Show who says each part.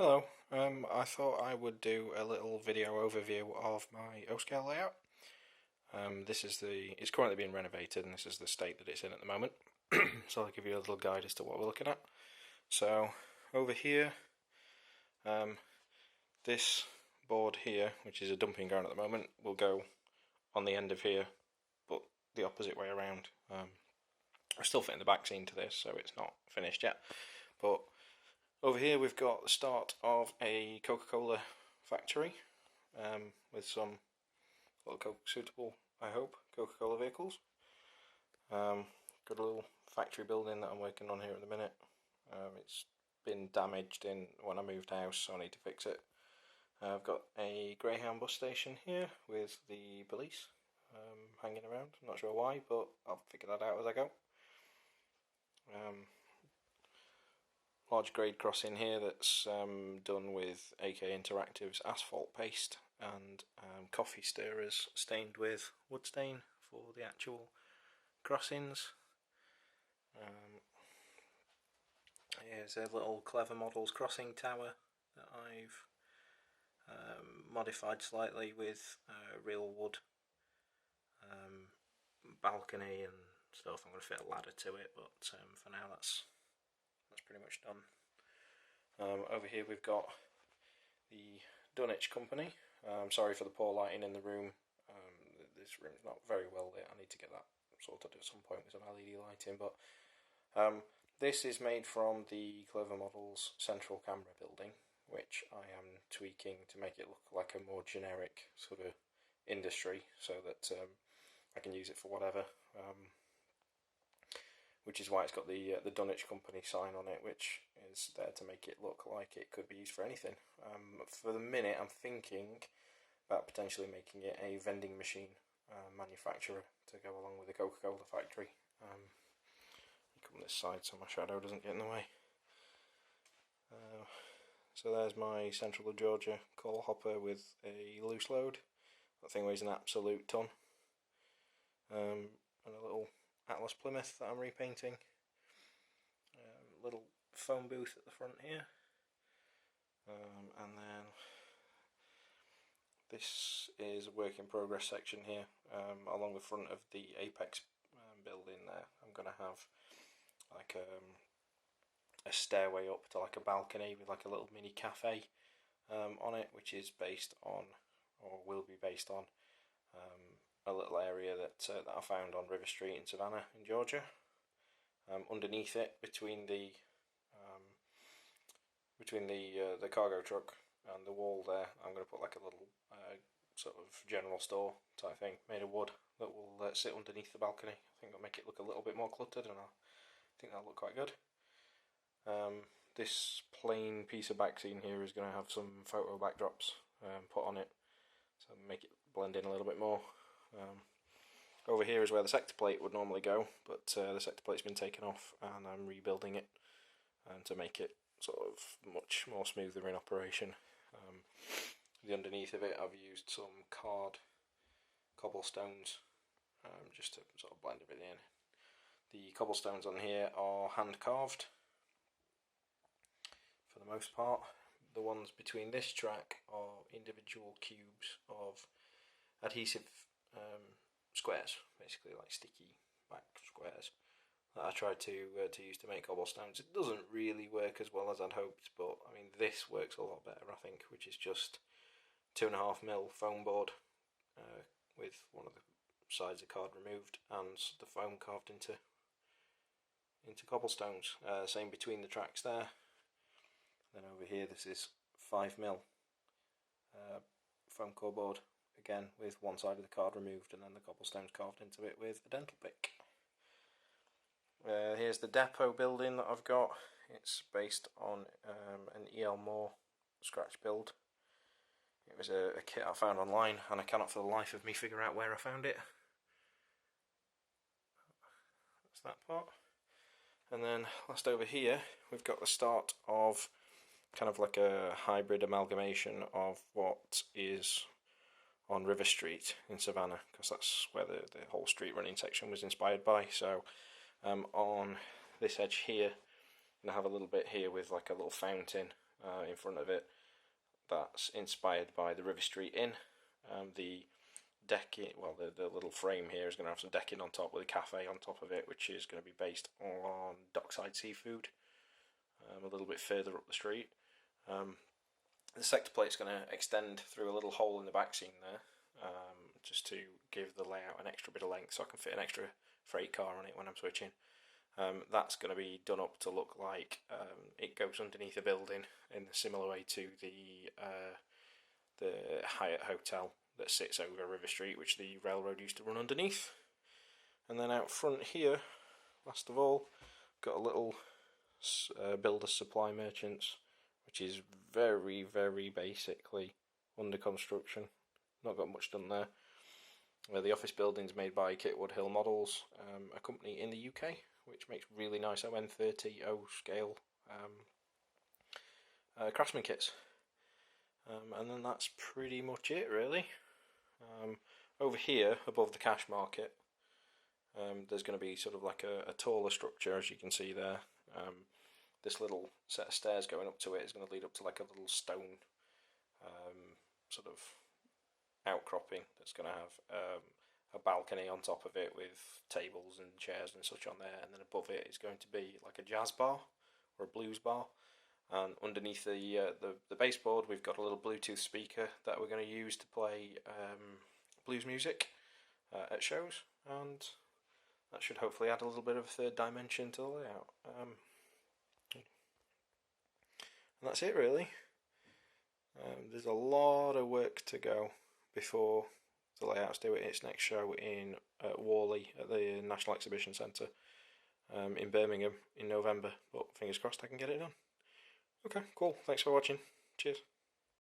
Speaker 1: Hello, I thought I would do a little video overview of my O-scale layout. It's currently being renovated and this is the state that it's in at the moment. So I'll give you a little guide as to what we're looking at. So over here, this board here, which is a dumping ground at the moment, will go on the end of here, but the opposite way around. I'm still fitting the back scene to this, so it's not finished yet. But over here we've got the start of a Coca-Cola factory with some suitable, I hope, Coca-Cola vehicles. Got a little factory building that I'm working on here at the minute. It's been damaged when I moved house, so I need to fix it. I've got a Greyhound bus station here with the police hanging around. I'm not sure why, but I'll figure that out as I go. Large grade crossing here that's done with AK Interactive's asphalt paste and coffee stirrers stained with wood stain for the actual crossings. Here's a little Clever Models crossing tower that I've modified slightly with real wood balcony and stuff. I'm going to fit a ladder to it, but for now that's pretty much done. Over here we've got the Dunwich company. Sorry for the poor lighting in the room. This room's not very well lit. I need to get that sorted at some point with some LED lighting. But this is made from the Clever Models central camera building, which I am tweaking to make it look like a more generic sort of industry, so that I can use it for whatever. Which is why it's got the Dunwich company sign on it, which is there to make it look like it could be used for anything. For the minute, I'm thinking about potentially making it a vending machine manufacturer to go along with the Coca-Cola factory. Come this side so my shadow doesn't get in the way. So there's my Central of Georgia coal hopper with a loose load. That thing weighs an absolute ton. And a little Atlas Plymouth that I'm repainting. Little phone booth at the front here. And then this is a work in progress section here. Along the front of the Apex building there, I'm going to have like a stairway up to like a balcony with like a little mini cafe on it, which is based on, or will be based on, a little area that I found on River Street in Savannah in Georgia. Underneath it, between the cargo truck and the wall there, I'm going to put like a little sort of general store type thing made of wood that will sit underneath the balcony. I think it'll make it look a little bit more cluttered, and I think that'll look quite good. This plain piece of back scene here is going to have some photo backdrops put on it, so make it blend in a little bit more. Over here is where the sector plate would normally go, but the sector plate's been taken off and I'm rebuilding it to make it sort of much more smoother in operation. The underneath of it I've used some cobblestones just to sort of blend everything in. The cobblestones on here are hand carved for the most part. The ones between this track are individual cubes of adhesive squares, basically like sticky back squares that I tried to use to make cobblestones. It doesn't really work as well as I'd hoped, but I mean this works a lot better I think, which is just 2.5mm foam board with one of the sides of card removed and the foam carved into cobblestones. Same between the tracks there. Then over here this is 5mm foam core board, again with one side of the card removed and then the cobblestones carved into it with a dental pick. Here's the depot building that I've got. It's based on an E.L. Moore scratch build. It was a kit I found online and I cannot for the life of me figure out where I found it. That's that part. And then last over here we've got the start of kind of like a hybrid amalgamation of what is on River Street in Savannah, because that's where the whole street running section was inspired by. So on this edge here, I'm going to have a little bit here with like a little fountain in front of it. That's inspired by the River Street Inn. The decking, well, the little frame here is going to have some decking on top with a cafe on top of it, which is going to be based on dockside seafood, a little bit further up the street. The sector plate's going to extend through a little hole in the back seam there, just to give the layout an extra bit of length so I can fit an extra freight car on it when I'm switching. That's going to be done up to look like it goes underneath a building in a similar way to the Hyatt Hotel that sits over River Street, which the railroad used to run underneath. And then out front here, last of all, got a little builder supply merchants, which is very, very basically under construction. Not got much done there. The office building's made by Kitwood Hill Models, a company in the UK, which makes really nice ON30 O scale craftsman kits. And then that's pretty much it, really. Over here, above the cash market, there's going to be sort of like a taller structure, as you can see there. This little set of stairs going up to it is going to lead up to like a little stone sort of outcropping that's going to have a balcony on top of it with tables and chairs and such on there, and then above it is going to be like a jazz bar or a blues bar. And underneath the baseboard, we've got a little Bluetooth speaker that we're going to use to play blues music at shows, and that should hopefully add a little bit of a third dimension to the layout. And that's it, really. There's a lot of work to go before the layout's due at its next show in Warley at the National Exhibition Centre in Birmingham in November, but fingers crossed I can get it done. Okay, cool. Thanks for watching. Cheers.